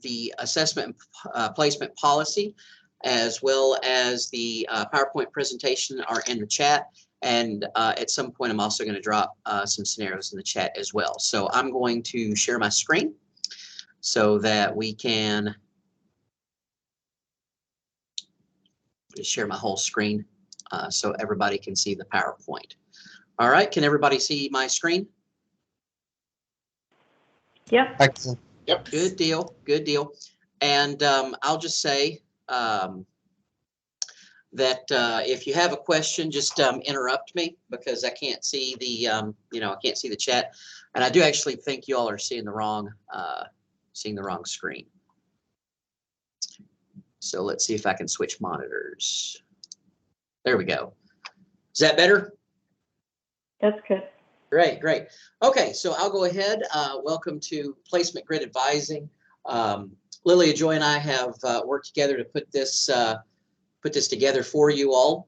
the assessment placement policy, as well as the PowerPoint presentation are in the chat. And at some point, I'm also going to drop some scenarios in the chat as well. So I'm going to share my screen so that we can share my whole screen so everybody can see the PowerPoint. All right, can everybody see my screen? Yep. Excellent. Yep. Good deal. Good deal. And I'll just say that if you have a question, just interrupt me, because I can't see the I can't see the chat, and I do actually think you all are seeing the wrong screen. So let's see if I can switch monitors. There we go. Is that better? That's good. Great, great. Okay, so I'll go ahead. Welcome to Placement Grid Advising. Lilia, Joy, and I have worked together to put this together for you all.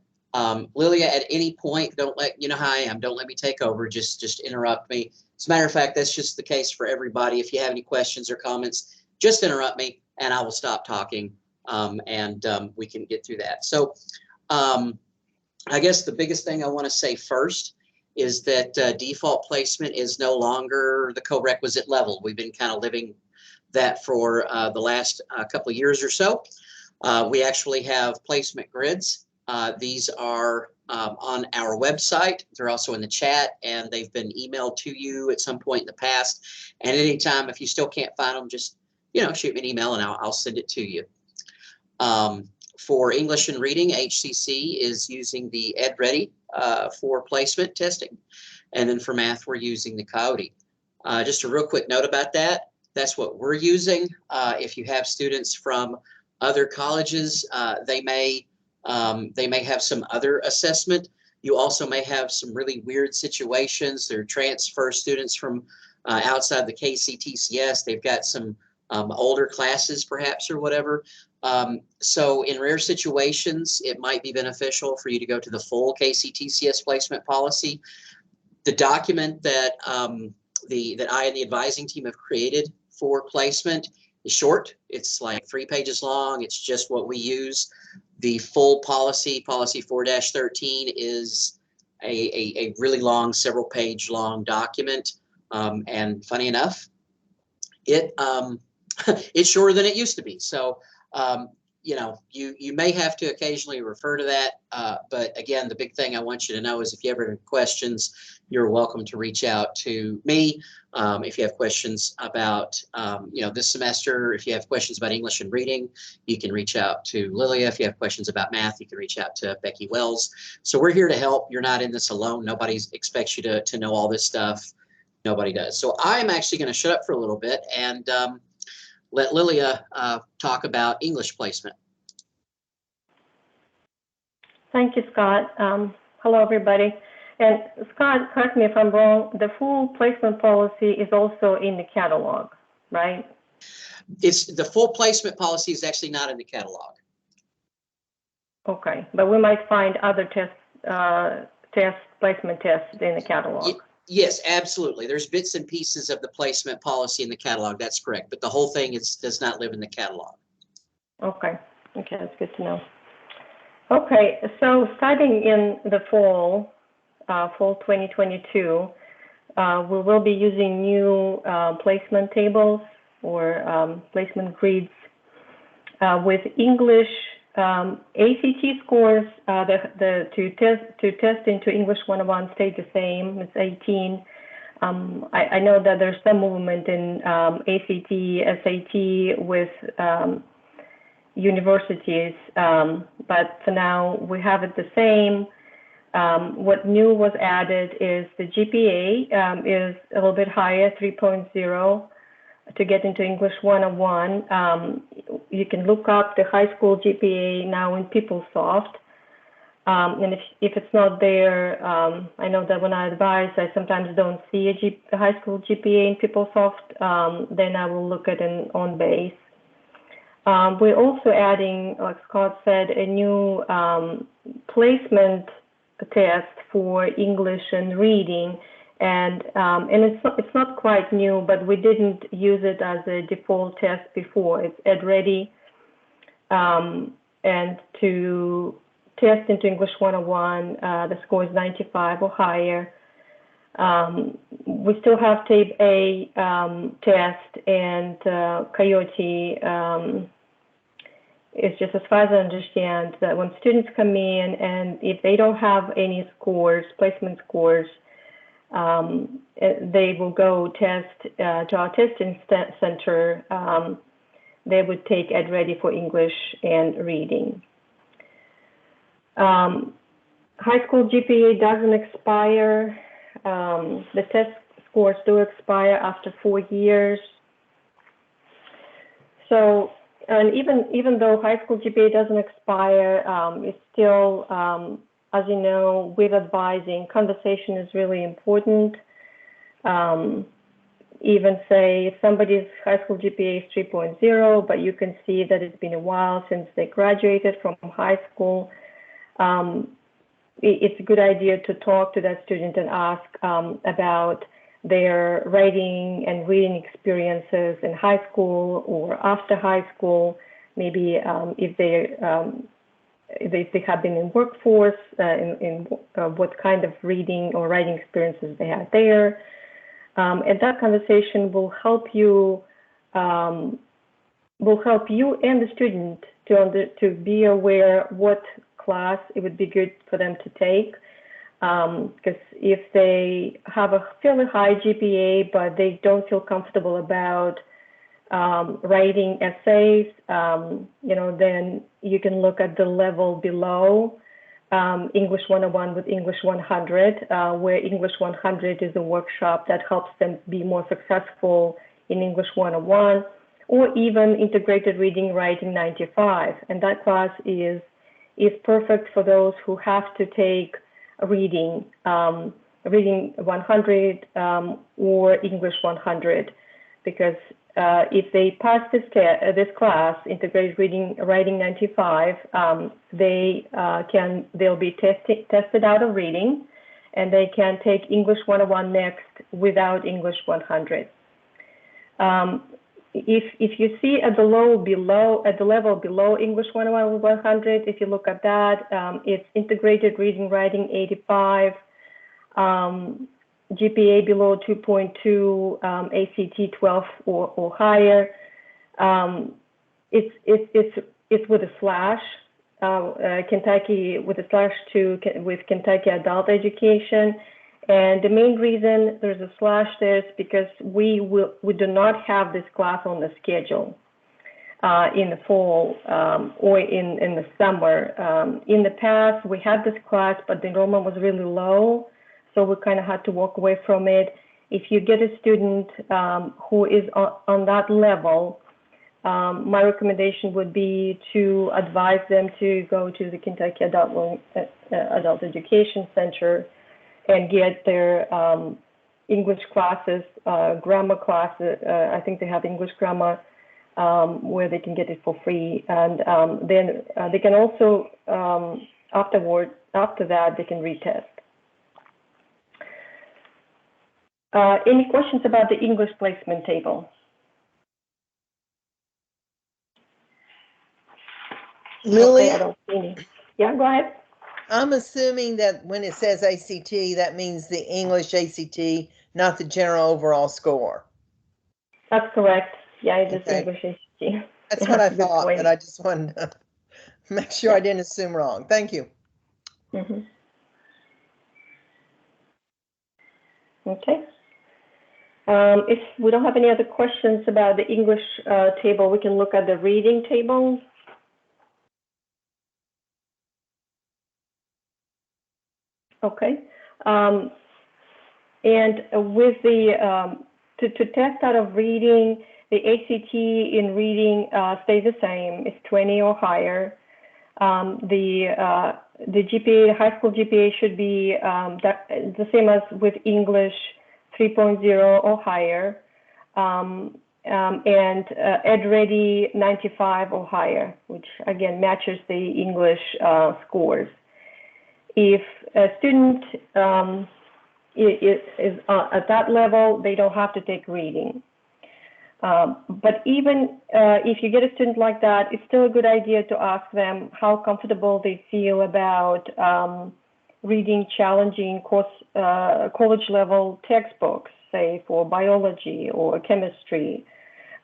Lilia, at any point, don't let, you know how I am, don't let me take over, just interrupt me. As a matter of fact, that's just the case for everybody. If you have any questions or comments, just interrupt me and I will stop talking, and we can get through that. So I guess the biggest thing I want to say first is that default placement is no longer the co-requisite level. We've been kind of living that for the last couple of years or so. We actually have placement grids. These are on our website. They're also in the chat, and they've been emailed to you at some point in the past. And anytime, if you still can't find them, just shoot me an email and I'll send it to you. For English and reading, HCC is using the EdReady for placement testing. And then for math, we're using the Coyote. Just a real quick note about that. That's what we're using. If you have students from other colleges, they may have some other assessment. You also may have some really weird situations. They're transfer students from outside the KCTCS. They've got some older classes perhaps or whatever. So in rare situations, it might be beneficial for you to go to the full KCTCS placement policy. The document that that I and the advising team have created for placement is short. It's like 3 pages long. It's just what we use. The full policy, policy 4-13, is a really long, several page long document. And funny enough, it's shorter than it used to be. So, you may have to occasionally refer to that. But again, the big thing I want you to know is if you ever have questions, you're welcome to reach out to me. If you have questions about, this semester, if you have questions about English and reading, you can reach out to Lilia. If you have questions about math, you can reach out to Becky Wells. So we're here to help. You're not in this alone. Nobody expects you to know all this stuff. Nobody does. So I'm actually going to shut up for a little bit and let Lilia talk about English placement. Thank you, Scott. Hello, everybody. And Scott, correct me if I'm wrong, the full placement policy is also in the catalog, right? It's the full placement policy is actually not in the catalog. Okay, but we might find other placement tests in the catalog. Yes, absolutely. There's bits and pieces of the placement policy in the catalog. That's correct. But the whole thing does not live in the catalog. Okay. Okay, that's good to know. Okay, so starting in the fall 2022, we will be using new placement tables or placement grids with English ACT scores. To test into English 101 stayed the same. It's 18. I know that there's some movement in ACT, SAT with universities, but for now we have it the same. What new was added is the GPA is a little bit higher, 3.0. To get into English 101, you can look up the high school GPA now in PeopleSoft. And if it's not there, I know that when I advise, I sometimes don't see a high school GPA in PeopleSoft. Then I will look at an OnBase. We're also adding, like Scott said, a new placement test for English and reading. And it's not quite new, but we didn't use it as a default test before. It's EdReady, and to test into English 101, the score is 95 or higher. We still have Tape A test, and Coyote is just, as far as I understand, that when students come in and if they don't have any scores, placement scores, they will go test to our testing center. They would take EdReady for English and reading. High school GPA doesn't expire. The test scores do expire after 4 years. So, and even though high school GPA doesn't expire, it's still, as you know, with advising, conversation is really important. Even say if somebody's high school GPA is 3.0, but you can see that it's been a while since they graduated from high school, it's a good idea to talk to that student and ask about their writing and reading experiences in high school or after high school, maybe if they have been in workforce, in what kind of reading or writing experiences they had there. And that conversation will help you and the student to be aware what class it would be good for them to take. Because if they have a fairly high GPA, but they don't feel comfortable about writing essays, then you can look at the level below English 101 with English 100, where English 100 is a workshop that helps them be more successful in English 101, or even integrated reading writing 95. And that class is perfect for those who have to take reading 100 or English 100, because if they pass this class, integrated reading writing 95, they'll be tested out of reading, and they can take English 101 next without English 100. If you see at the level below English 101 with 100, if you look at that, it's integrated reading writing 85, GPA below 2.2, ACT 12 or higher. It's with a slash, Kentucky with a slash with Kentucky adult education. And the main reason there's a slash there is because we do not have this class on the schedule in the fall or in the summer. In the past, we had this class, but the enrollment was really low, so we kind of had to walk away from it. If you get a student who is on that level, my recommendation would be to advise them to go to the Kentucky Adult Education Center and get their English classes, grammar classes. I think they have English grammar where they can get it for free. And then they can also, after that, they can retest. Any questions about the English placement table? Lily? Okay, I don't see any. Yeah, go ahead. I'm assuming that when it says ACT, that means the English ACT, not the general overall score. That's correct. Yeah, it is Okay. English ACT. That's Yeah, what I good thought, point. but I just wanted to make sure I didn't assume wrong. Thank you. Mm-hmm. Okay. If we don't have any other questions about the English table, we can look at the reading table. Okay. And with the, to test out of reading, the ACT in reading stays the same. It's 20 or higher. The GPA, high school GPA should be the same as with English, 3.0 or higher. And EdReady 95 or higher, which again matches the English scores. If a student it is at that level, they don't have to take reading. But even if you get a student like that, it's still a good idea to ask them how comfortable they feel about reading challenging college level textbooks, say for biology or chemistry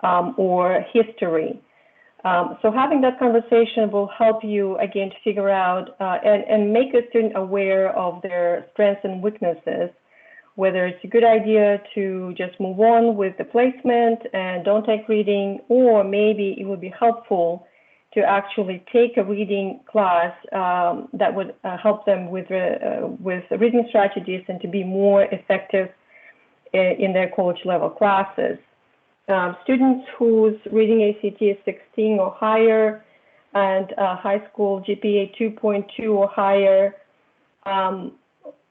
or history. So having that conversation will help you, again, to figure out and make a student aware of their strengths and weaknesses, whether it's a good idea to just move on with the placement and don't take reading, or maybe it would be helpful to actually take a reading class that would help them with reading strategies and to be more effective in their college level classes. Students whose reading ACT is 16 or higher and high school GPA 2.2 or higher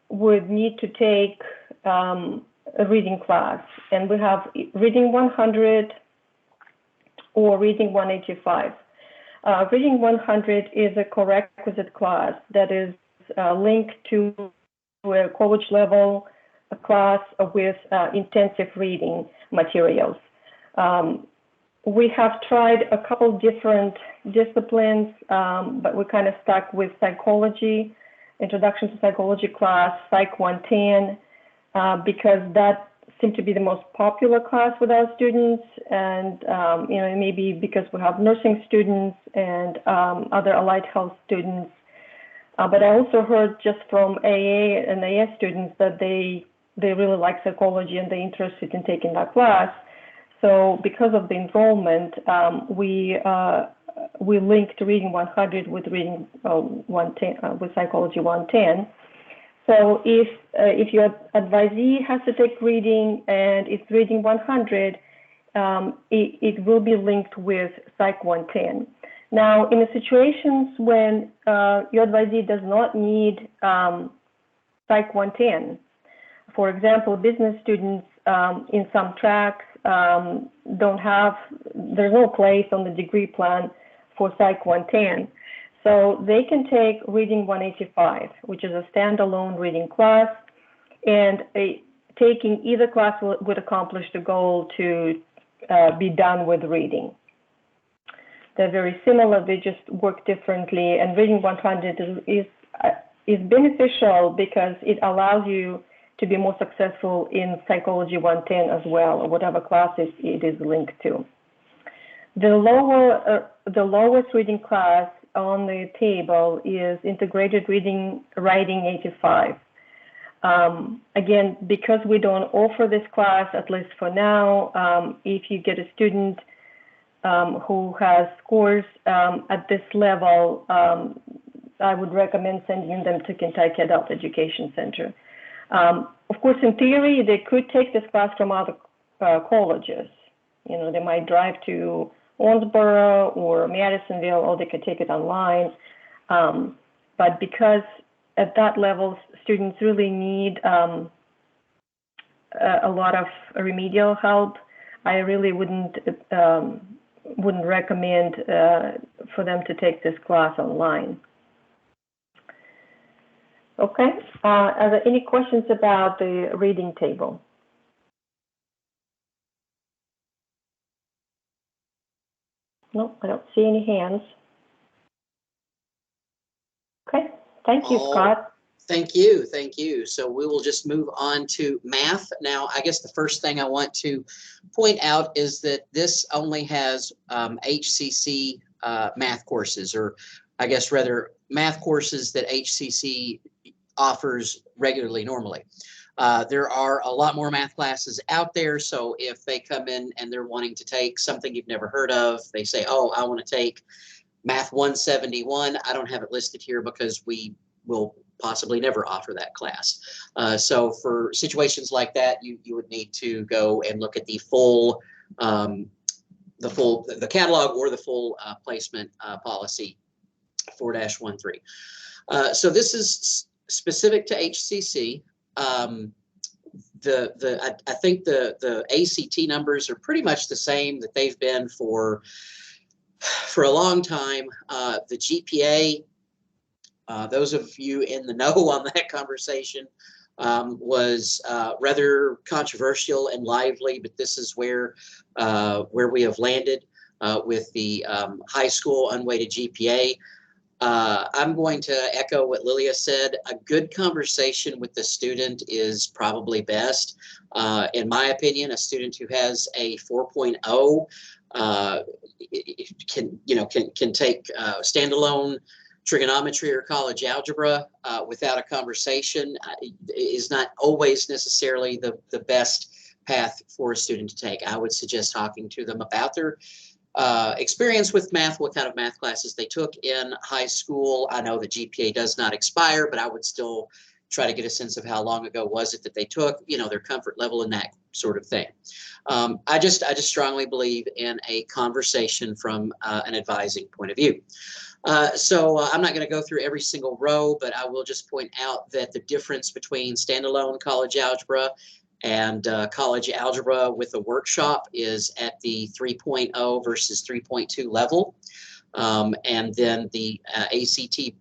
would need to take a reading class. And we have Reading 100 or Reading 185. Reading 100 is a Corequisite class that is linked to a college level class with intensive reading materials. We have tried a couple different disciplines, but we kind of stuck with psychology, Introduction to Psychology class, Psych 110, because that seemed to be the most popular class with our students, and you know, maybe because we have nursing students and other allied health students. But I also heard just from AA and AS students that they really like psychology and they're interested in taking that class. So because of the enrollment, we linked Reading 100 with Reading 110 with Psychology 110. So if your advisee has to take reading and it's Reading 100, it will be linked with Psych 110. Now, in the situations when your advisee does not need Psych 110, for example, business students in some tracks there's no place on the degree plan for Psych 110. So they can take Reading 185, which is a standalone reading class, and taking either class would accomplish the goal to be done with reading. They're very similar, they just work differently, and Reading 100 is beneficial because it allows you to be more successful in Psychology 110 as well, or whatever classes it is linked to. The lowest reading class on the table is Integrated Reading Writing 85. Again, because we don't offer this class, at least for now, if you get a student who has scores at this level, I would recommend sending them to Kentucky Adult Education Center. Of course, in theory, they could take this class from other colleges. You know, they might drive to Owensboro or Madisonville, or they could take it online. But because at that level, students really need a lot of remedial help, I really wouldn't recommend for them to take this class online. Okay, are there any questions about the reading table? No, I don't see any hands. Okay, thank you, Scott. Thank you, thank you. So we will just move on to math. Now, I guess the first thing I want to point out is that this only has HCC math courses, or I guess rather math courses that HCC offers regularly normally. There are a lot more math classes out there, so if they come in and they're wanting to take something you've never heard of, they say, oh, I want to take Math 171, I don't have it listed here because we will possibly never offer that class. So for situations like that, you would need to go and look at the catalog or the full placement policy 4-13. So this is specific to HCC. I think the ACT numbers are pretty much the same that they've been for a long time. The GPA, those of you in the know on that conversation was rather controversial and lively, but this is where we have landed with the high school unweighted GPA. I'm going to echo what Lilia said. A good conversation with the student is probably best. In my opinion, a student who has a 4.0 can take standalone trigonometry or college algebra without a conversation is not always necessarily the best path for a student to take. I would suggest talking to them about their experience with math, what kind of math classes they took in high school. I know the GPA does not expire, but I would still try to get a sense of how long ago was it that they took, their comfort level and that sort of thing. I just strongly believe in a conversation from an advising point of view. So I'm not going to go through every single row, but I will just point out that the difference between standalone college algebra and college algebra with a workshop is at the 3.0 versus 3.2 level. And then the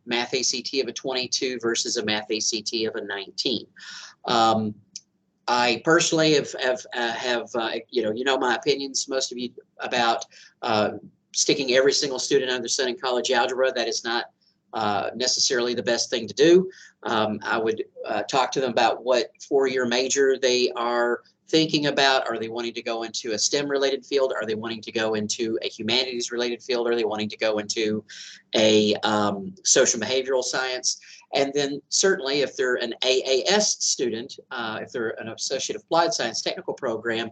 math ACT of a 22 versus a math ACT of a 19. I personally have my opinions, most of you, about sticking every single student under the sun in college algebra. That is not necessarily the best thing to do. I would talk to them about what four-year major they are thinking about. Are they wanting to go into a STEM-related field? Are they wanting to go into a humanities-related field? Are they wanting to go into a social behavioral science? And then certainly if they're an AAS student, if they're an Associate Applied Science Technical program,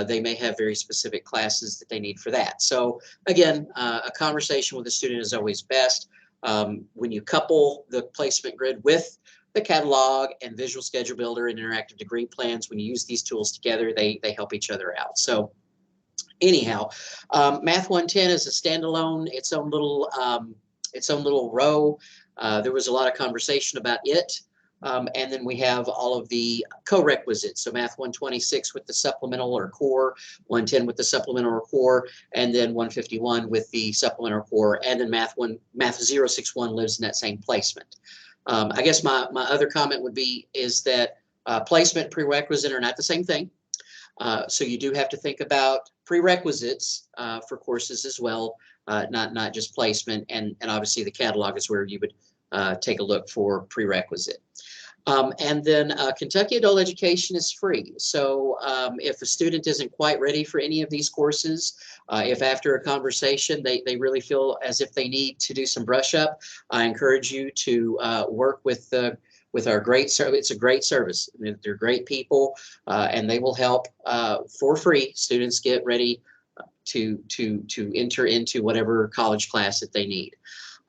they may have very specific classes that they need for that. So again, a conversation with a student is always best. When you couple the placement grid with the catalog and visual schedule builder and interactive degree plans, when you use these tools together, they help each other out. So anyhow, Math 110 is a standalone, its own little row. There was a lot of conversation about it. And then we have all of the co-requisites. So Math 126 with the supplemental or core, 110 with the supplemental or core, and then 151 with the supplemental or core. And then Math 061 lives in that same placement. I guess my other comment would be is that placement prerequisite are not the same thing. So you do have to think about prerequisites for courses as well, not just placement. And obviously the catalog is where you would take a look for prerequisite. And then Kentucky Adult Education is free. So if a student isn't quite ready for any of these courses, if after a conversation they really feel as if they need to do some brush up, I encourage you to work with our great service. It's a great service. They're great people, and they will help for free students get ready to enter into whatever college class that they need.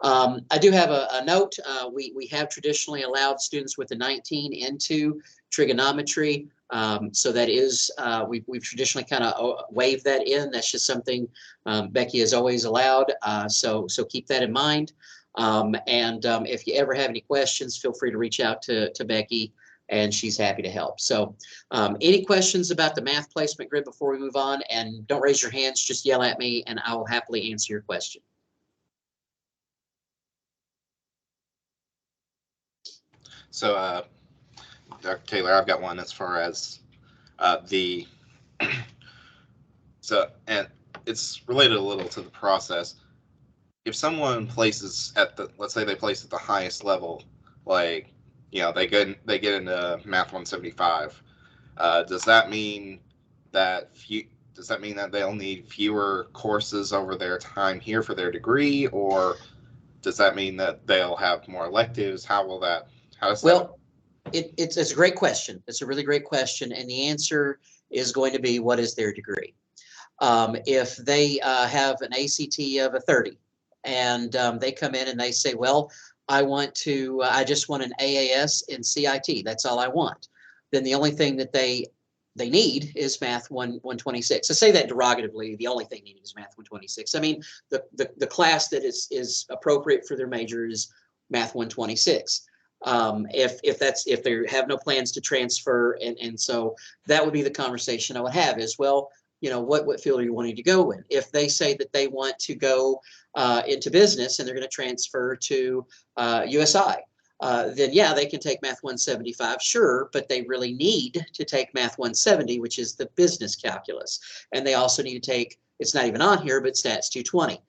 I do have a note. We have traditionally allowed students with a 19 into trigonometry. So that is, we've traditionally kind of waved that in. That's just something Becky has always allowed. So keep that in mind. If you ever have any questions, feel free to reach out to Becky, and she's happy to help. So any questions about the math placement grid before we move on? And don't raise your hands, just yell at me and I will happily answer your question. So, Dr. Taylor, I've got one as far as and it's related a little to the process. If someone places let's say they place at the highest level, like, they get into Math 175, does that mean that they'll need fewer courses over their time here for their degree, or does that mean that they'll have more electives? Well, it's a great question. It's a really great question. And the answer is going to be, what is their degree? If they have an ACT of a 30 and they come in and they say, well, I just want an AAS in CIT. That's all I want. Then the only thing that they need is Math 126. I say that derogatively. The only thing they need is Math 126. I mean, the class that is appropriate for their major is Math 126. If they have no plans to transfer, and so that would be the conversation I would have is, well, what field are you wanting to go in? If they say that they want to go into business and they're going to transfer to USI, then yeah, they can take Math 175, sure, but they really need to take Math 170, which is the business calculus. And they also need to take, it's not even on here, but Stats 220.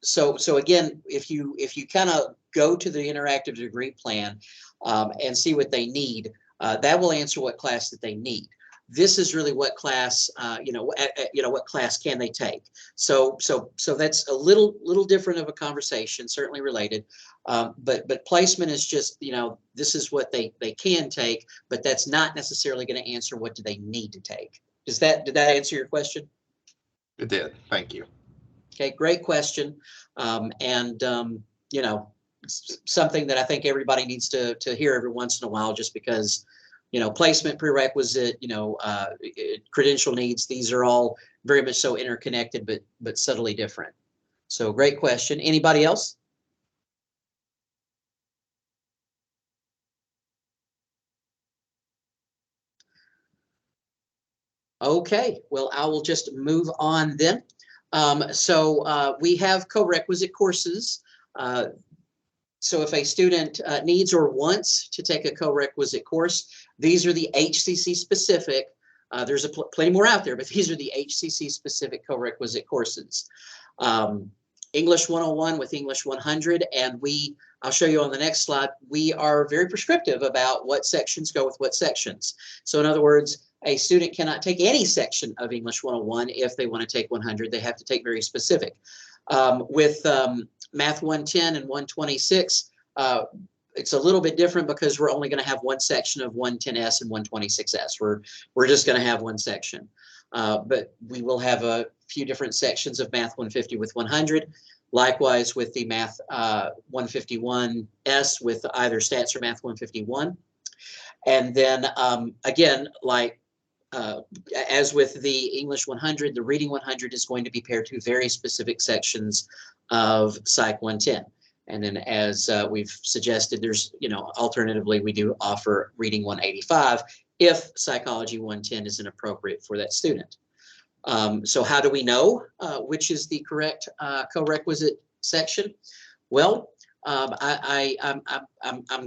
So again, if you kind of go to the interactive degree plan and see what they need, that will answer what class that they need. This is really what class, what class can they take? So that's a little different of a conversation, certainly related. But placement is just, this is what they can take, but that's not necessarily going to answer what do they need to take. Did that answer your question? It did. Thank you. Okay, great question. Something that I think everybody needs to hear every once in a while, just because, placement, prerequisite, credential needs, these are all very much so interconnected, but subtly different. So great question. Anybody else? Okay, well, I will just move on then. So we have co-requisite courses. So if a student needs or wants to take a co-requisite course, these are the HCC specific. There's plenty more out there, but these are the HCC specific co-requisite courses. English 101 with English 100, and I'll show you on the next slide, we are very prescriptive about what sections go with what sections. So in other words, a student cannot take any section of English 101 if they want to take 100. They have to take very specific. With Math 110 and 126, it's a little bit different because we're only going to have one section of 110S and 126S. We're just going to have one section. But we will have a few different sections of Math 150 with 100. Likewise with the Math 151S with either Stats or Math 151. And then again, like as with the English 100, the Reading 100 is going to be paired to very specific sections of Psych 110. And then as we've suggested, there's, alternatively, we do offer Reading 185 if Psychology 110 isn't appropriate for that student. So how do we know which is the correct co-requisite section? Well, I'm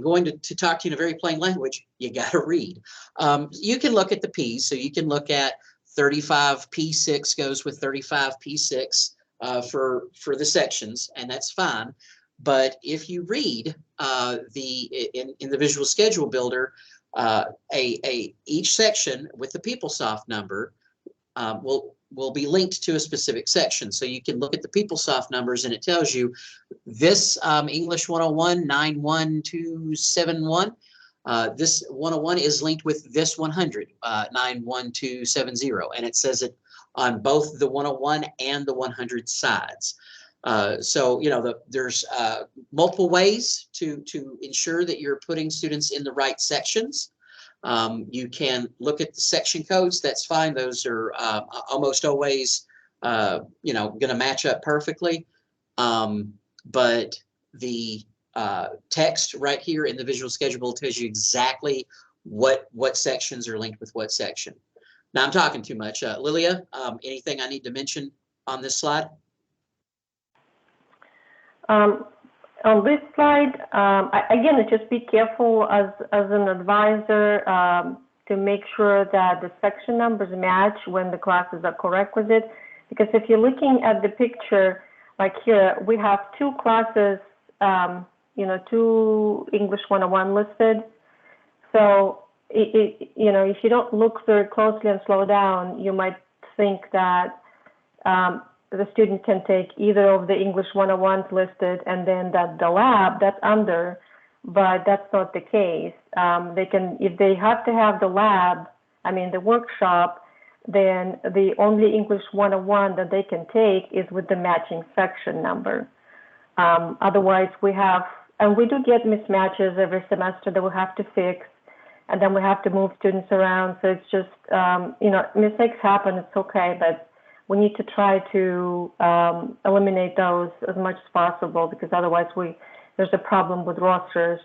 going to talk to you in a very plain language. You got to read. You can look at the P's. So you can look at 35P6 goes with 35P6 for the sections, and that's fine. But if you read in the Visual Schedule Builder, each section with the PeopleSoft number will be linked to a specific section. So you can look at the PeopleSoft numbers and it tells you this English 101 91271, this 101 is linked with this 100 91270, and it says it on both the 101 and the 100 sides. So there's multiple ways to ensure that you're putting students in the right sections. You can look at the section codes. That's fine. Those are almost always, going to match up perfectly. But the text right here in the Visual Schedule tells you exactly what sections are linked with what section. Now I'm talking too much. Lilia, anything I need to mention on this slide? On this slide, again, just be careful as an advisor to make sure that the section numbers match when the classes are co-requisite. Because if you're looking at the picture, like here, we have two classes, two English 101 listed. So, if you don't look very closely and slow down, you might think that the student can take either of the English 101s listed and then the lab that's under, but that's not the case. They can, if they have to have the lab, the workshop, then the only English 101 that they can take is with the matching section number. Otherwise, we do get mismatches every semester that we have to fix, and then we have to move students around. So it's just, mistakes happen, it's okay, but we need to try to eliminate those as much as possible, because otherwise there's a problem with rosters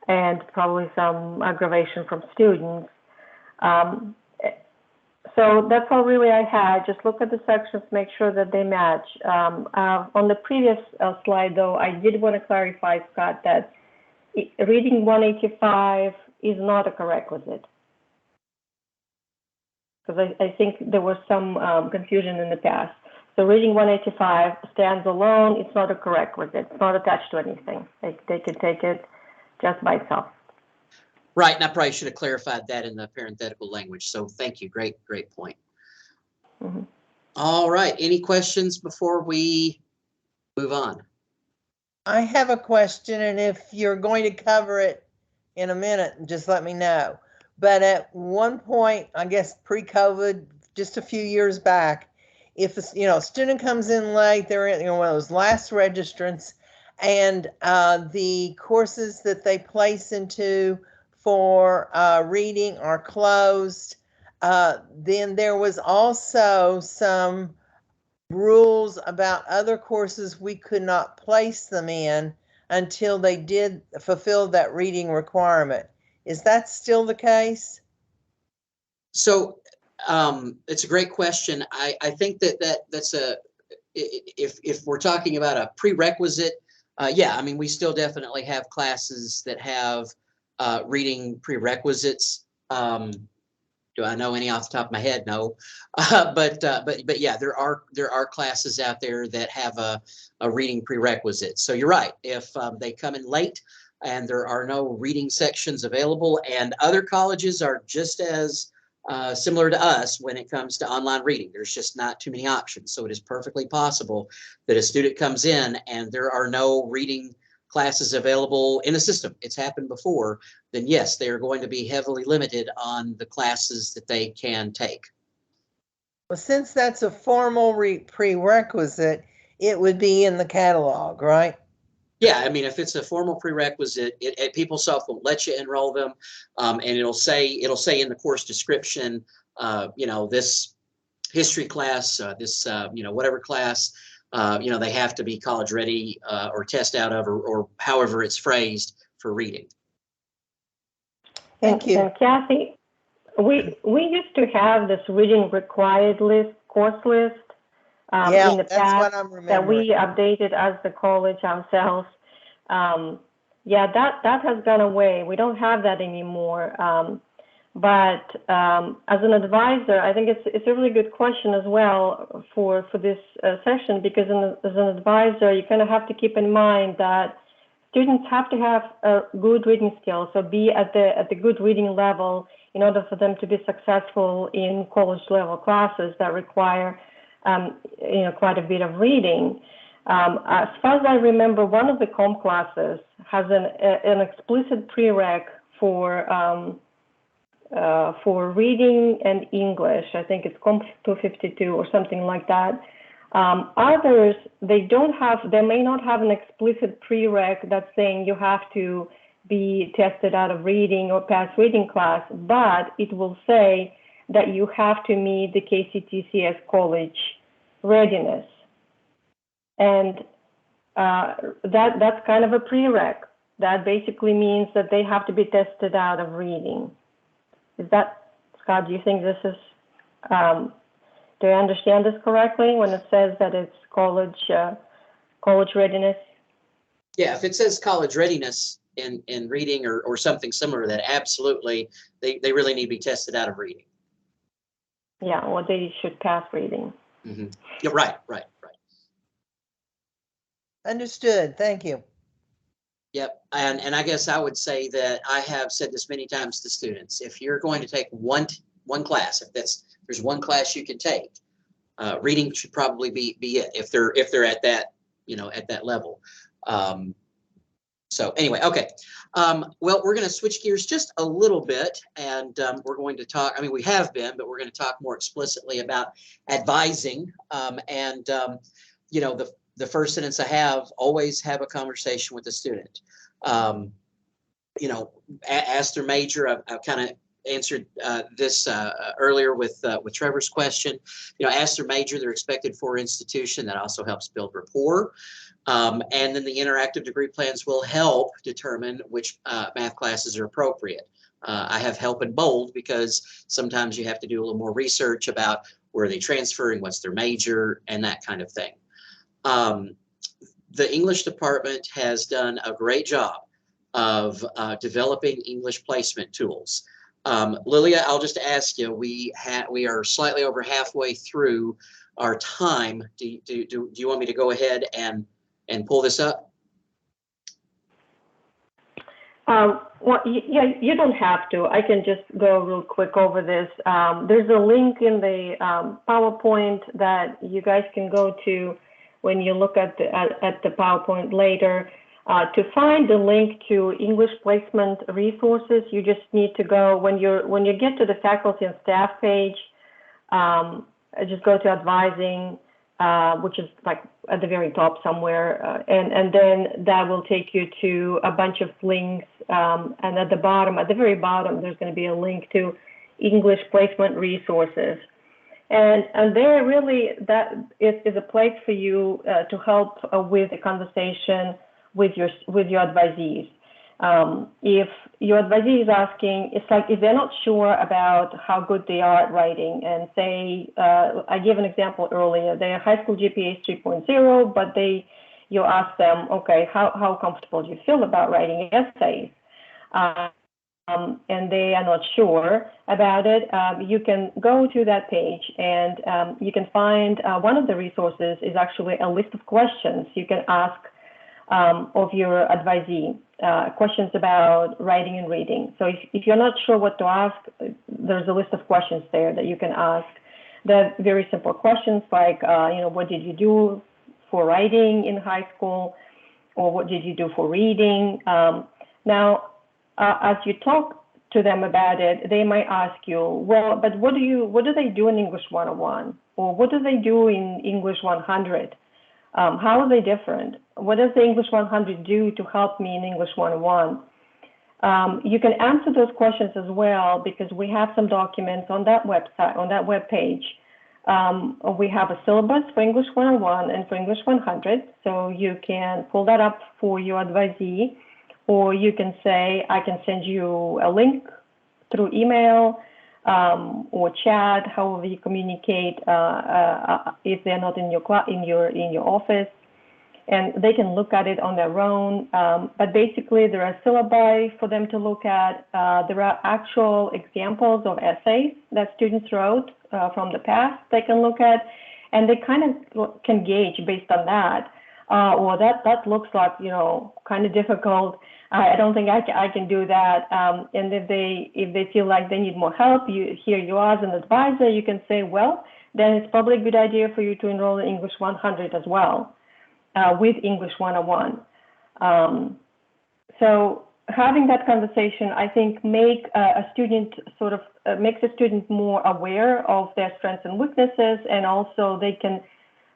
and probably some aggravation from students. So that's all really I had. Just look at the sections, make sure that they match. On the previous slide, though, I did want to clarify, Scott, that reading 185 is not a prerequisite. Because I think there was some confusion in the past. So reading 185 stands alone. It's not a prerequisite. It's not attached to anything. They can take it just by itself. Right, and I probably should have clarified that in the parenthetical language. So thank you. Great point. Mm-hmm. All right. Any questions before we move on? I have a question, and if you're going to cover it in a minute, just let me know. But at one point, I guess pre-COVID, just a few years back, if a student comes in late, they're one of those last registrants, and the courses that they place into for reading are closed, then there was also some rules about other courses we could not place them in until they did fulfill that reading requirement. Is that still the case? So it's a great question. I think that's if we're talking about a prerequisite, yeah, I mean, we still definitely have classes that have reading prerequisites. Do I know any off the top of my head? No, but yeah, there are classes out there that have a reading prerequisite. So you're right. If they come in late and there are no reading sections available, and other colleges are just as similar to us when it comes to online reading, there's just not too many options. So it is perfectly possible that a student comes in and there are no reading classes available in the system. It's happened before. Then yes, they are going to be heavily limited on the classes that they can take. Well, since that's a formal prerequisite, it would be in the catalog, right? Yeah, I mean, if it's a formal prerequisite, PeopleSoft won't let you enroll them, and it'll say in the course description, this history class, this whatever class, they have to be college ready or test out of, or however it's phrased for reading. Thank you. And Kathy, we used to have this reading required course list in the past that we updated as the college ourselves. Yeah, that has gone away. We don't have that anymore. But as an advisor, I think it's a really good question as well for this session, because as an advisor, you kind of have to keep in mind that students have to have a good reading skills, so be at the good reading level in order for them to be successful in college level classes that require quite a bit of reading. As far as I remember, one of the comm classes has an explicit prereq for reading and English. I think it's Comp 252 or something like that. Others, they may not have an explicit prereq that's saying you have to be tested out of reading or pass reading class, but it will say that you have to meet the KCTCS college readiness. And that's kind of a prereq. That basically means that they have to be tested out of reading. Is that, Scott, do you think this is, do I understand this correctly when it says that it's college readiness? Yeah, if it says college readiness in reading or something similar to that, absolutely, they really need to be tested out of reading. Yeah, or they should pass reading. Mm-hmm. Yeah, right. Understood. Thank you. Yep, and I guess I would say that I have said this many times to students: if you're going to take one class, there's one class you can take, reading should probably be it if they're at that at that level. So anyway, okay. Well, we're going to switch gears just a little bit, and we're going to talk. I mean, we have been, but we're going to talk more explicitly about advising. The first sentence I have: always have a conversation with the student. Ask their major. I've kind of answered this earlier with Trevor's question. Ask their major, their expected for institution. That also helps build rapport. And then the interactive degree plans will help determine which math classes are appropriate. I have help in bold because sometimes you have to do a little more research about where they transferring, what's their major, and that kind of thing. The English department has done a great job of developing English placement tools. Lilia, I'll just ask you, we are slightly over halfway through our time. Do you want me to go ahead and pull this up? Well, yeah, you don't have to. I can just go real quick over this. There's a link in the PowerPoint that you guys can go to when you look at the PowerPoint later. To find the link to English placement resources, you just need to go when you get to the faculty and staff page. Just go to advising, which is like at the very top somewhere, and then that will take you to a bunch of links. And at the very bottom, there's going to be a link to English placement resources. And there really, that is a place for you to help with the conversation with your advisees. If your advisee is asking, it's like if they're not sure about how good they are at writing, and say, I gave an example earlier, their high school GPA is 3.0, but you ask them, okay, how comfortable do you feel about writing essays? And they are not sure about it, you can go to that page and you can find one of the resources is actually a list of questions you can ask of your advisee, questions about writing and reading. So if you're not sure what to ask, there's a list of questions there that you can ask. They're very simple questions like, what did you do for writing in high school? Or what did you do for reading? Now, as you talk to them about it, they might ask you, well, but what do they do in English 101? Or what do they do in English 100? How are they different? What does the English 100 do to help me in English 101? You can answer those questions as well because we have some documents on that website, on that web page. We have a syllabus for English 101 and for English 100, so you can pull that up for your advisee, or you can say, I can send you a link through email or chat, however you communicate if they're not in your office, and they can look at it on their own. But basically, there are syllabi for them to look at. There are actual examples of essays that students wrote from the past they can look at, and they kind of can gauge based on that. Well, that looks like, kind of difficult. I don't think I can do that. And if they feel like they need more help, here you are as an advisor, you can say, well, then it's probably a good idea for you to enroll in English 100 as well, with English 101. So having that conversation, I think, makes a student more aware of their strengths and weaknesses, and also they can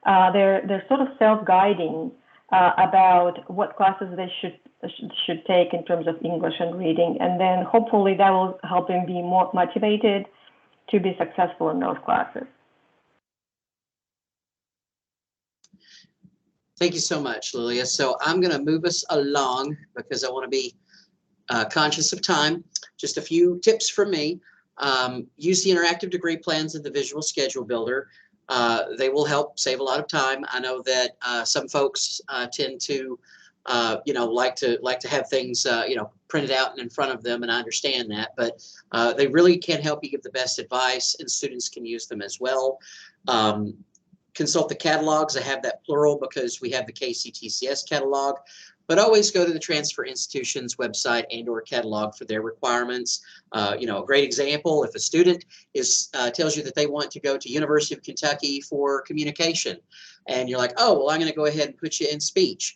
they're sort of self-guiding about what classes they should take in terms of English and reading, and then hopefully that will help them be more motivated to be successful in those classes. Thank you so much, Lilia. So I'm going to move us along because I want to be conscious of time. Just a few tips from me. Use the interactive degree plans and the visual schedule builder. They will help save a lot of time. I know that some folks tend to, like to have things, printed out and in front of them, and I understand that. But they really can help you give the best advice, and students can use them as well. Consult the catalogs. I have that plural because we have the KCTCS catalog. But always go to the transfer institution's website and/or catalog for their requirements. A great example: if a student tells you that they want to go to University of Kentucky for communication, and you're like, oh, well, I'm going to go ahead and put you in speech.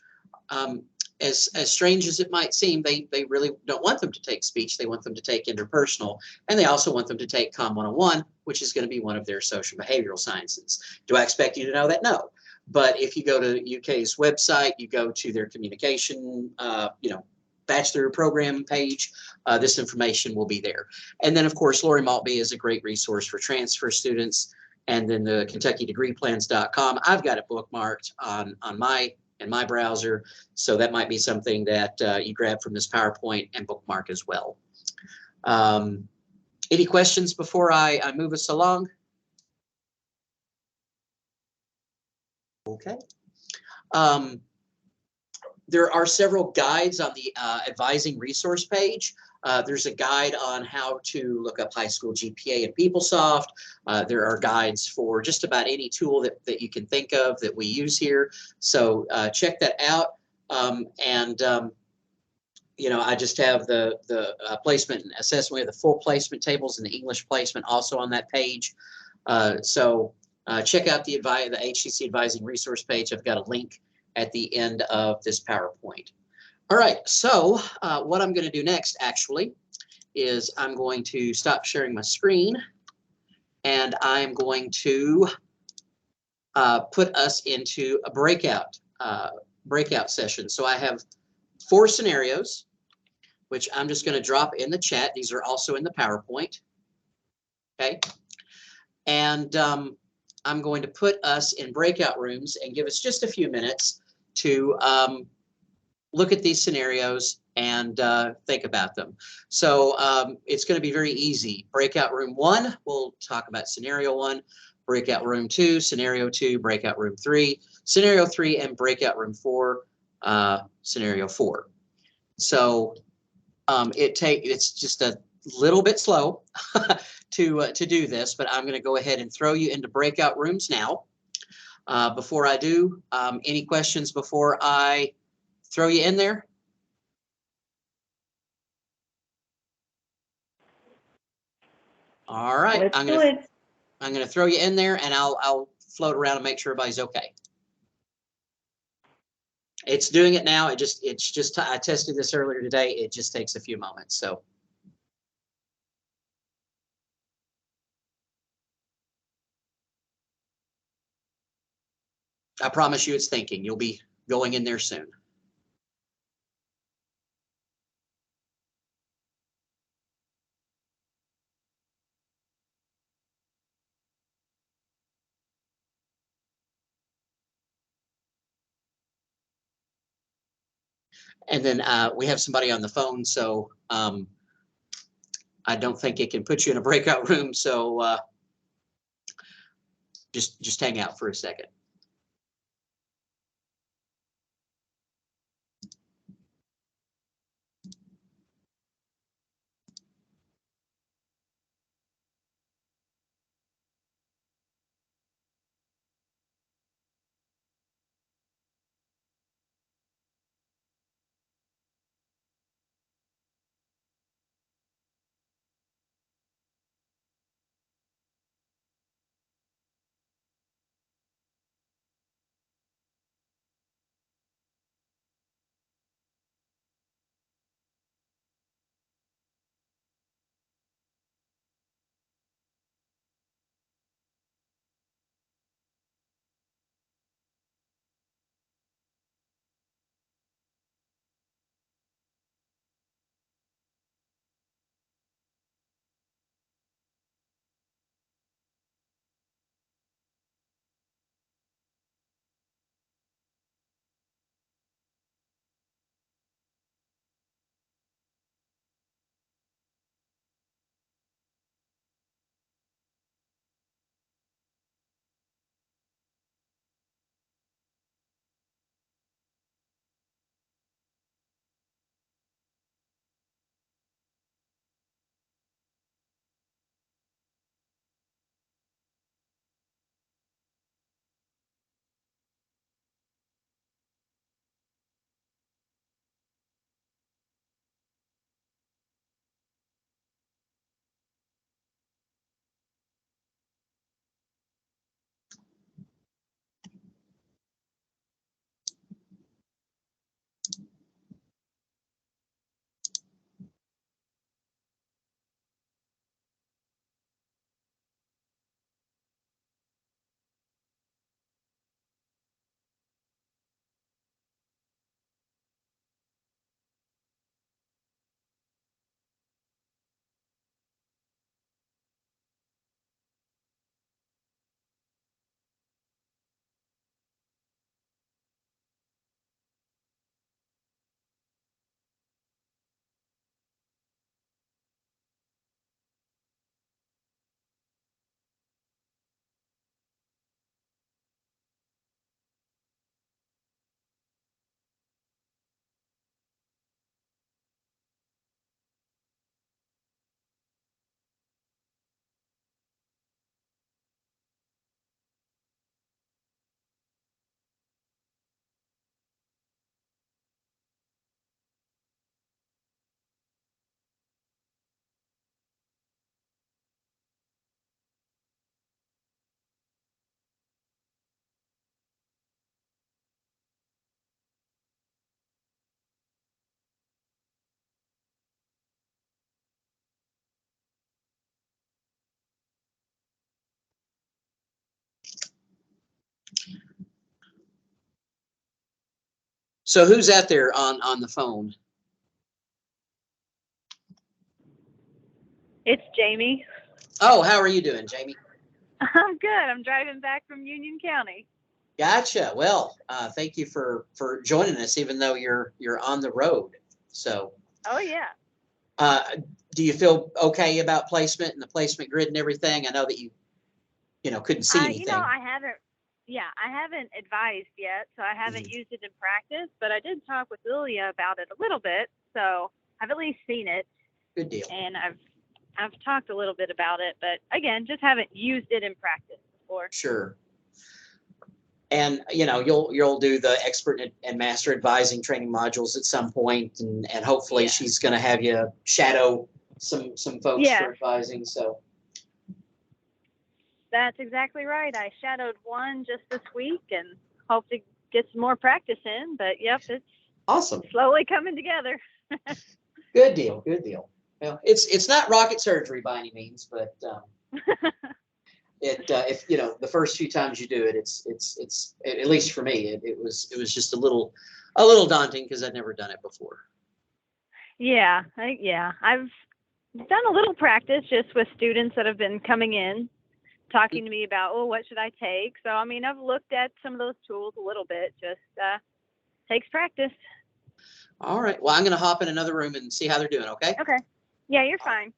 As strange as it might seem, they really don't want them to take speech. They want them to take interpersonal, and they also want them to take Com 101, which is going to be one of their social behavioral sciences. Do I expect you to know that? No. But if you go to UK's website, you go to their communication, bachelor program page, this information will be there. And then, of course, Lori Maltby is a great resource for transfer students. And then the KentuckyDegreePlans.com. I've got it bookmarked in my browser, so that might be something that you grab from this PowerPoint and bookmark as well. Any questions before I move us along? Okay. There are several guides on the advising resource page. There's a guide on how to look up high school GPA in PeopleSoft. There are guides for just about any tool that you can think of that we use here. So check that out. You know, I just have the placement and assessment. We have the full placement tables and the English placement also on that page. Check out the HCC advising resource page. I've got a link at the end of this PowerPoint. All right, so what I'm going to do next actually is I'm going to stop sharing my screen, and I'm going to put us into a breakout session. So I have 4 scenarios, which I'm just going to drop in the chat. These are also in the PowerPoint. Okay. And I'm going to put us in breakout rooms and give us just a few minutes to look at these scenarios and think about them. So it's going to be very easy. Breakout room 1, we'll talk about scenario 1. Breakout room 2, scenario 2, breakout room 3, scenario 3, and breakout room 4, scenario 4. So it's just a little bit slow to do this, but I'm going to go ahead and throw you into breakout rooms now. Before I do, any questions before I throw you in there? All right, I'm going to throw you in there, and I'll float around and make sure everybody's okay. It's doing it now. I tested this earlier today. It just takes a few moments. So. I promise you it's thinking. You'll be going in there soon. And then we have somebody on the phone, so I don't think it can put you in a breakout room. So just hang out for a second. So who's out there on the phone? It's Jamie. Oh, how are you doing, Jamie? I'm good. I'm driving back from Union County. Gotcha. Well, thank you for joining us, even though you're on the road. So, Oh yeah. do you feel okay about placement and the placement grid and everything? I know that you couldn't see anything. I haven't advised yet, so I haven't used it in practice, but I did talk with Lilia about it a little bit, so I've at least seen it. Good deal. And I've talked a little bit about it, but again, just haven't used it in practice before. Sure. And you'll do the expert and master advising training modules at some point, and hopefully she's going to have you shadow some folks for advising. So that's exactly right. I shadowed one just this week and hope to get some more practice in. But yep, it's awesome. Slowly coming together. Good deal. Good deal. Well, it's not rocket surgery by any means, but if the first few times you do it, it's at least for me, it was just a little daunting because I'd never done it before. Yeah, I've done a little practice just with students that have been coming in, talking to me about, what should I take? So I mean, I've looked at some of those tools a little bit. Just takes practice. All right. Well, I'm going to hop in another room and see how they're doing. Okay. Okay. Yeah, you're fine.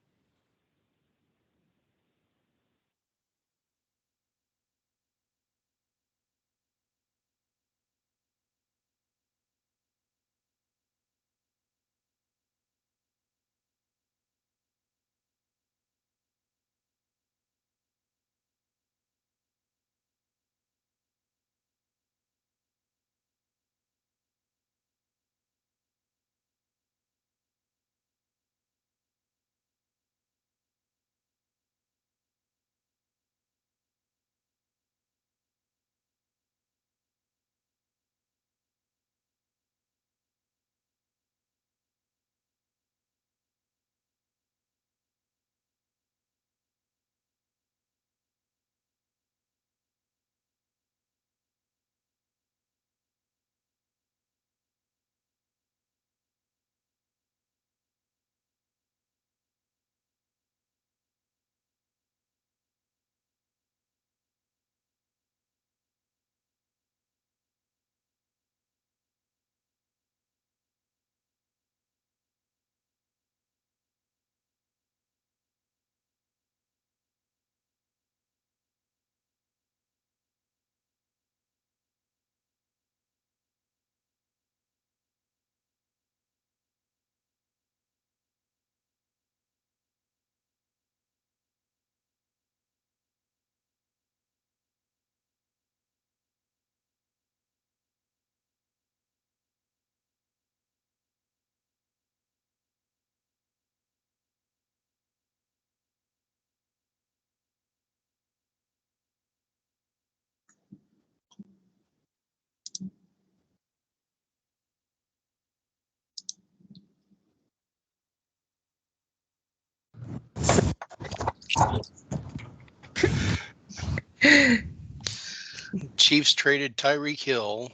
Chiefs traded Tyreek Hill.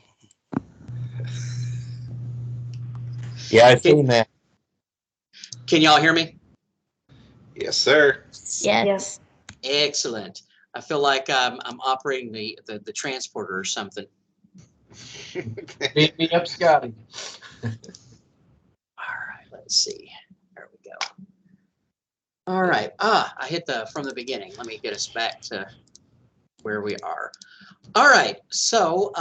Yeah, I've seen that. Can y'all hear me? Yes, sir. Yes. Excellent. I feel like I'm operating the transporter or something. Beat me up, Scotty. All right, let's see. There we go. All right. I hit from the beginning. Let me get us back to where we are. All right. So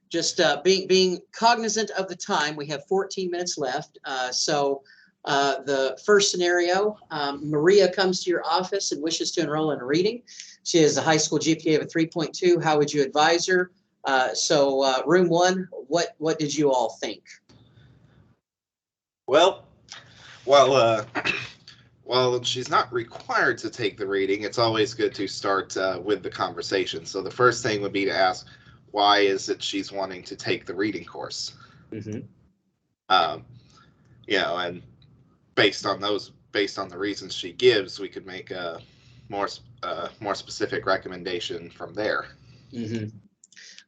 just being cognizant of the time, we have 14 minutes left. So the first scenario, Maria comes to your office and wishes to enroll in reading. She has a high school GPA of a 3.2. How would you advise her? So room one, what did you all think? Well, while she's not required to take the reading, it's always good to start with the conversation. So the first thing would be to ask, why is it she's wanting to take the reading course? Mm-hmm. And based on the reasons she gives, we could make a more specific recommendation from there. Mm-hmm.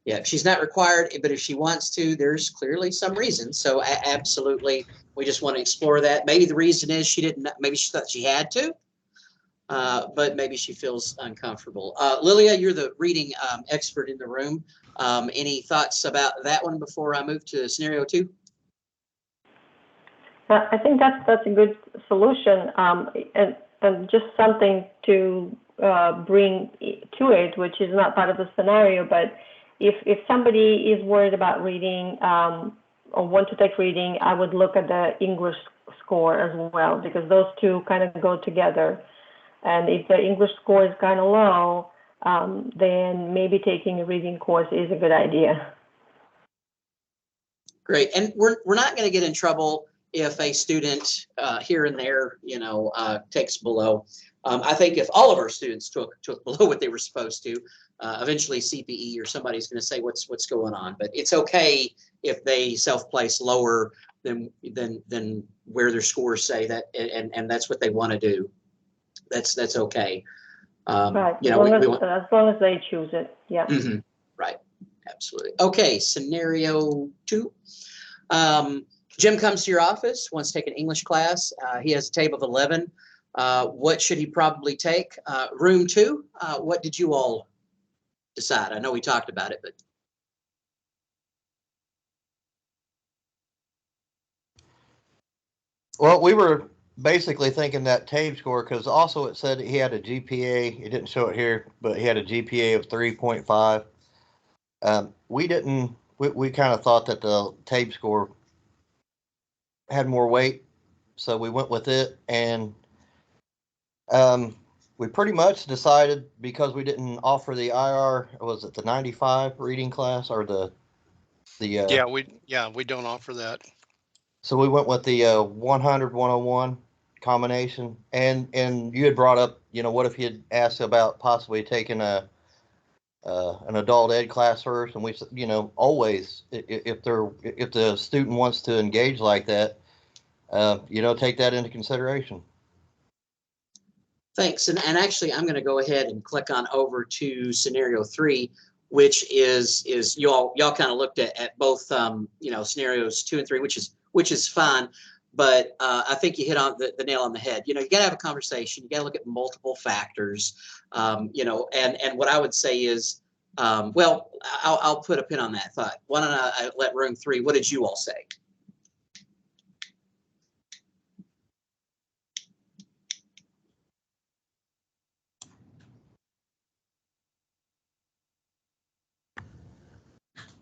Yeah, she's not required, but if she wants to, there's clearly some reason. So absolutely, we just want to explore that. Maybe the reason is she didn't, maybe she thought she had to, but maybe she feels uncomfortable. Lilia, you're the reading expert in the room. Any thoughts about that one before I move to scenario 2? I think that's a good solution, and just something to bring to it, which is not part of the scenario, but if somebody is worried about reading or want to take reading, I would look at the English score as well, because those two kind of go together. And if the English score is kind of low, then maybe taking a reading course is a good idea. Great, and we're not going to get in trouble if a student here and there, takes below. I think if all of our students took below what they were supposed to, eventually CPE or somebody's going to say what's going on. But it's okay if they self-place lower than where their scores say that, and that's what they want to do. That's okay. Right. As long as they choose it. Yeah. Mm-hmm. Right. Absolutely. Okay. Scenario 2. Jim comes to your office, wants to take an English class. He has a table of 11. What should he probably take? Room 2. What did you all decide? I know we talked about it, but. Well, we were basically thinking that TABE score, because also it said he had a GPA. It didn't show it here, but he had a GPA of 3.5. We kind of thought that the TABE score had more weight, so we went with it. And we pretty much decided, because we didn't offer the IR, was it the 95 reading class or the Yeah, we don't offer that. So we went with the 100 101 combination. And you had brought up, what if you had asked about possibly taking an adult ed class first? And we said, always, if the student wants to engage like that, take that into consideration. Thanks. And actually, I'm going to go ahead and click on over to scenario 3, which is y'all kind of looked at both scenarios 2 and 3, which is fine. But I think you hit on the nail on the head. You got to have a conversation. You got to look at multiple factors. And what I would say is, I'll put a pin on that thought. Why don't I let room 3? What did you all say?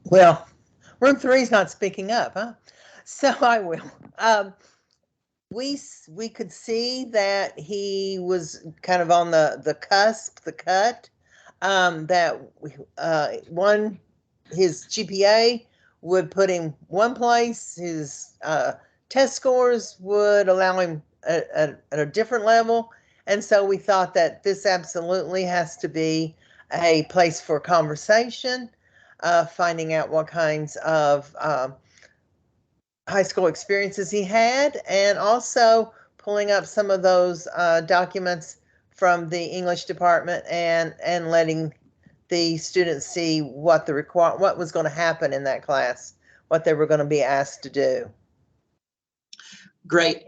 Well, room 3 is not speaking up, huh? So I will. We could see that he was kind of on the cusp, the cut. That his GPA would put him one place. His test scores would allow him at a different level. And so we thought that this absolutely has to be a place for conversation, finding out what kinds of high school experiences he had, and also pulling up some of those documents from the English department and letting the students see what was going to happen in that class, what they were going to be asked to do. Great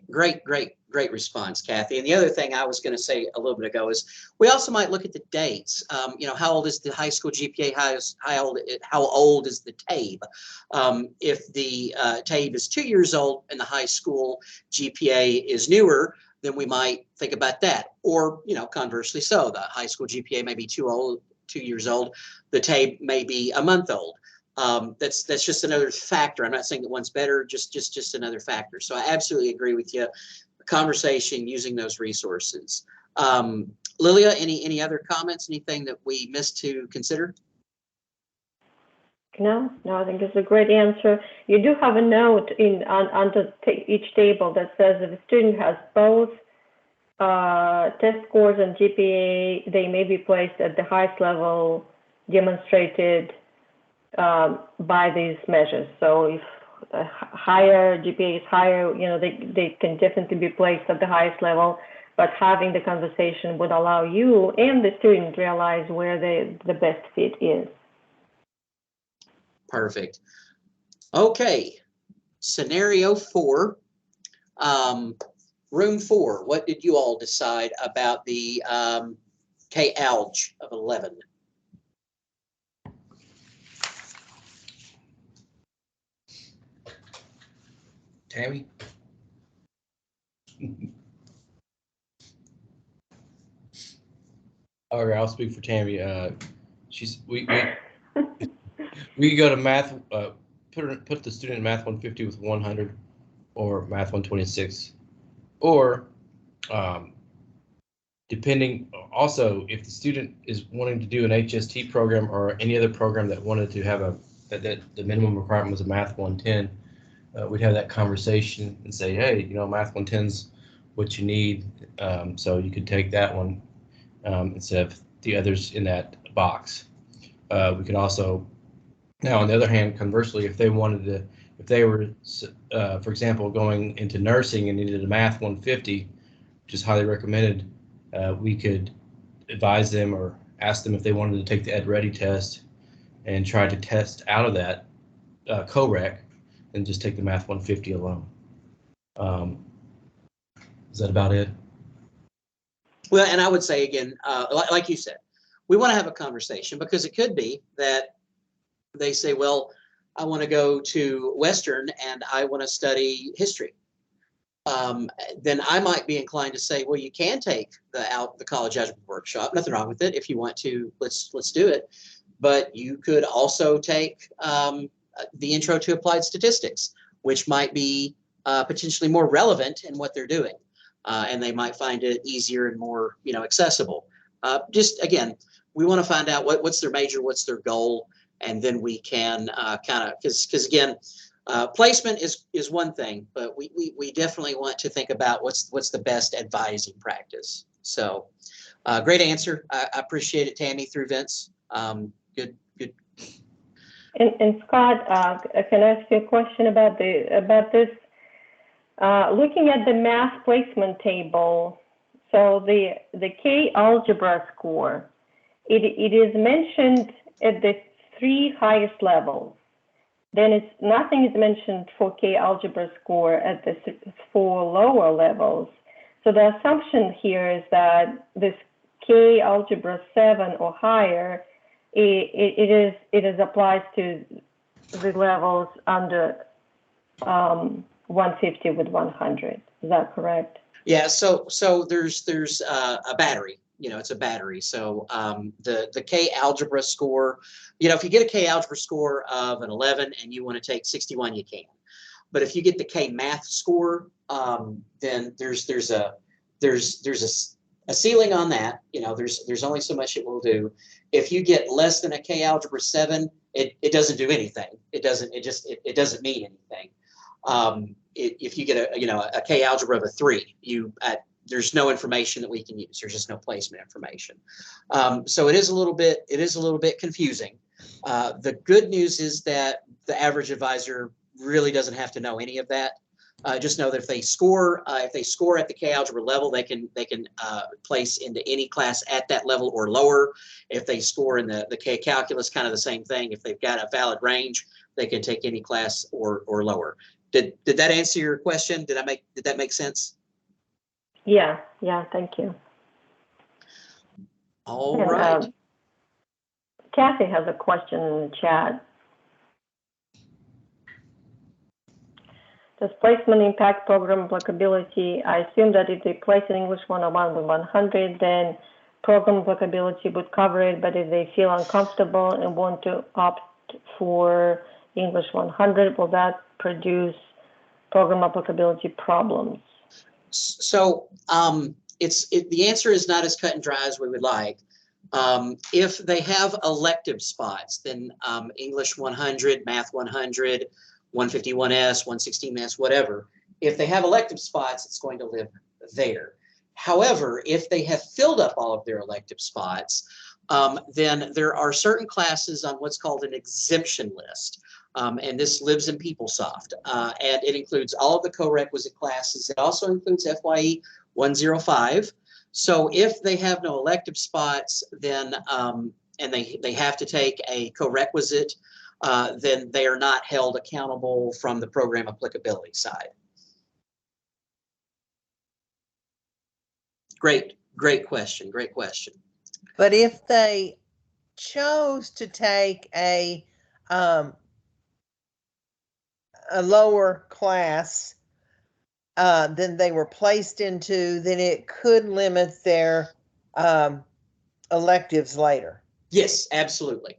response, Kathy. And the other thing I was going to say a little bit ago is we also might look at the dates. How old is the high school GPA? How old is the TABE? If the TABE is 2 years old and the high school GPA is newer, then we might think about that. Or, conversely so, the high school GPA may be 2 years old. The TABE may be a month old. That's just another factor. I'm not saying that one's better, just another factor. So I absolutely agree with you. Conversation using those resources. Lilia, any other comments? Anything that we missed to consider? No, I think it's a great answer. You do have a note on each table that says if a student has both test scores and GPA, they may be placed at the highest level demonstrated by these measures. So if a higher GPA is higher, they can definitely be placed at the highest level, but having the conversation would allow you and the student realize where the best fit is. Perfect. Okay, scenario 4. Room 4, what did you all decide about the K-Alg of 11? Tammy? All right, I'll speak for Tammy. We go to math. Put the student in math 150 with 100, or math 126, or depending. Also, if the student is wanting to do an HST program or any other program that wanted to have that the minimum requirement was a math 110, we'd have that conversation and say, hey, math 110's what you need, so you could take that one instead of the others in that box. We could also, now on the other hand, conversely, if they were, for example, going into nursing and needed a math 150, which is highly recommended, we could advise them or ask them if they wanted to take the Ed-Ready test and try to test out of that COREC and just take the math 150 alone. Is that about it? Well, and I would say again, like you said, we want to have a conversation, because it could be that they say, well, I want to go to Western and I want to study history. Then I might be inclined to say, well, you can take the college algebra workshop. Nothing wrong with it. If you want to, let's do it. But you could also take the Intro to Applied Statistics, which might be potentially more relevant in what they're doing. And they might find it easier and more, accessible. Just again, we want to find out what's their major, what's their goal, and then we can kind of, because again, placement is one thing, but we definitely want to think about what's the best advising practice. So, great answer. I appreciate it, Tammy, through Vince. Good. And Scott, can I ask you a question about this? Looking at the math placement table, so the K algebra score, it is mentioned at the 3 highest levels. Then nothing is mentioned for K algebra score at the 4 lower levels. So the assumption here is that this K algebra 7 or higher, it is applied to the levels under 150 with 100. Is that correct? Yeah. So there's a battery. It's a battery. So the K algebra score, if you get a K algebra score of an 11 and you want to take 61, you can. But if you get the K math score, then there's a ceiling on that. There's only so much it will do. If you get less than a K algebra 7, it doesn't do anything. It doesn't mean anything. If you get a K algebra of a 3, there's no information that we can use. There's just no placement information. So it is a little bit confusing. The good news is that the average advisor really doesn't have to know any of that. Just know that if they score at the K algebra level, they can place into any class at that level or lower. If they score in the K calculus, kind of the same thing. If they've got a valid range, they can take any class or lower. Did that answer your question? Did that make sense? Yeah, thank you. All right. Kathy has a question in the chat. Does placement impact program applicability? I assume that if they place an English 101 with 100, then program applicability would cover it, but if they feel uncomfortable and want to opt for English 100, will that produce program applicability problems? So the answer is not as cut and dry as we would like. If they have elective spots, then English 100, Math 100, 151S, 116S, whatever. If they have elective spots, it's going to live there. However, if they have filled up all of their elective spots, then there are certain classes on what's called an exemption list. And this lives in PeopleSoft. And it includes all of the co-requisite classes. It also includes FYE 105. So if they have no elective spots, then and they have to take a co-requisite, then they are not held accountable from the program applicability side. Great question, great question. But if they chose to take a lower class than they were placed into, then it could limit their electives later. Yes, absolutely.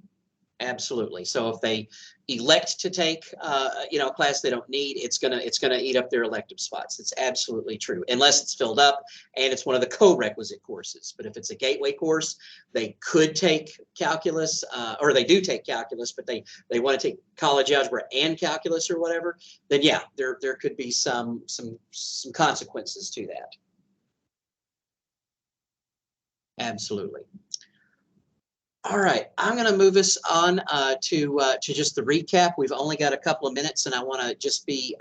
Absolutely. So if they elect to take, a class they don't need, it's gonna eat up their elective spots. It's absolutely true, unless it's filled up and it's one of the co-requisite courses. But if it's a gateway course, they could take calculus, or they do take calculus, but they want to take college algebra and calculus or whatever. Then yeah, there could be some consequences to that. Absolutely. All right, I'm going to move us on to just the recap. We've only got a couple of minutes, and I want to just be,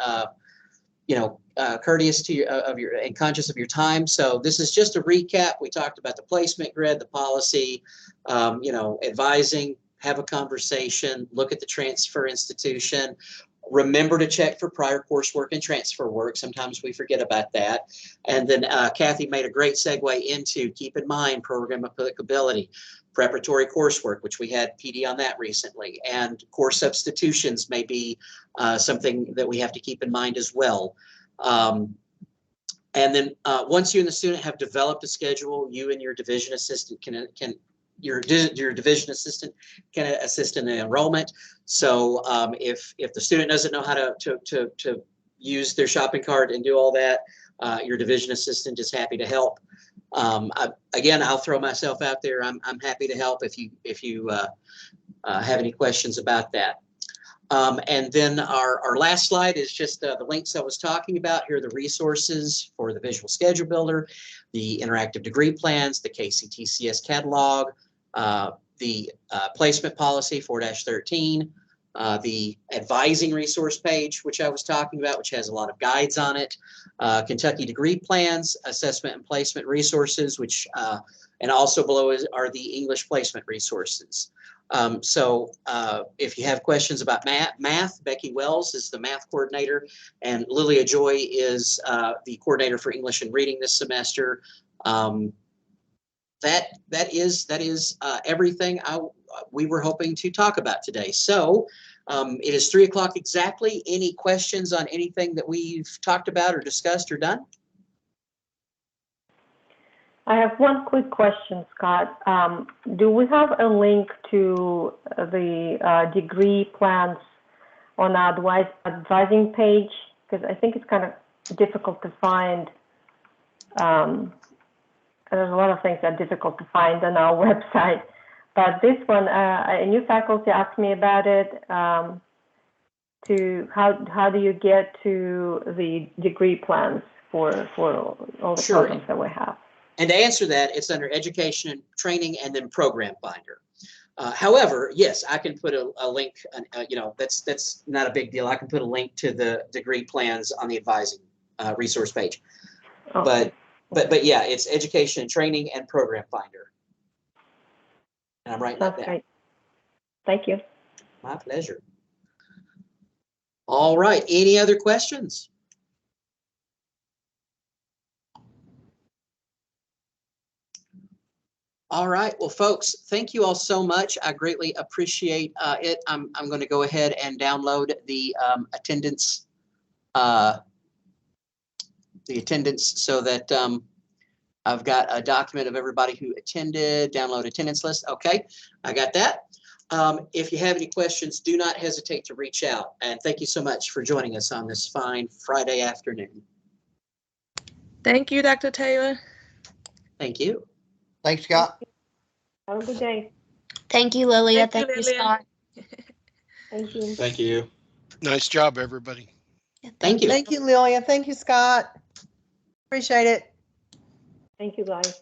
courteous to your and conscious of your time. So this is just a recap. We talked about the placement grid, the policy, advising, have a conversation, look at the transfer institution. Remember to check for prior coursework and transfer work. Sometimes we forget about that. And then Kathy made a great segue into keep in mind program applicability, preparatory coursework, which we had PD on that recently, and course substitutions may be something that we have to keep in mind as well. And then once you and the student have developed a schedule, you and your division assistant your division assistant can assist in the enrollment. So if the student doesn't know how to use their shopping cart and do all that, your division assistant is happy to help. Again, I'll throw myself out there. I'm happy to help if you have any questions about that. And then our last slide is just the links I was talking about. Here are the resources for the Visual Schedule Builder, the Interactive Degree Plans, the KCTCS Catalog, the Placement Policy 4-13, the Advising Resource page, which I was talking about, which has a lot of guides on it, Kentucky Degree Plans, Assessment and Placement Resources, which and also below are the English Placement Resources. So if you have questions about math, Becky Wells is the math coordinator, and Lilia Joy is the coordinator for English and Reading this semester. That is everything we were hoping to talk about today. So it is 3 o'clock exactly. Any questions on anything that we've talked about or discussed or done? I have one quick question, Scott. Do we have a link to the degree plans on our advising page? Because I think it's kind of difficult to find. There's a lot of things that are difficult to find on our website. But this one, a new faculty asked me about it. How do you get to the degree plans for all the programs that we have? And to answer that, it's under Education and Training and then Program Finder. However, yes, I can put a link, that's not a big deal. I can put a link to the degree plans on the advising resource page. Okay. But yeah, it's Education and Training and Program Finder. And I'm writing that down. Great. Thank you. My pleasure. All right, any other questions? All right, well, folks, thank you all so much. I greatly appreciate it. I'm going to go ahead and download the attendance, so that I've got a document of everybody who attended. Download attendance list. Okay, I got that. If you have any questions, do not hesitate to reach out. And thank you so much for joining us on this fine Friday afternoon. Thank you, Dr. Taylor. Thank you. Thanks, Scott. Have a good day. Thank you, Lilia. Thank you, Scott. Thank you. Thank you. Nice job, everybody. Thank you. Thank you, Lilia. Thank you, Scott. Appreciate it. Thank you, guys.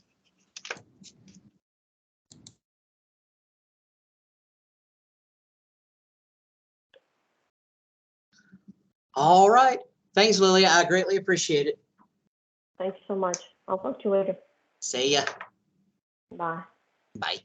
All right. Thanks, Lilia. I greatly appreciate it. Thanks so much. I'll talk to you later. See ya. Bye. Bye.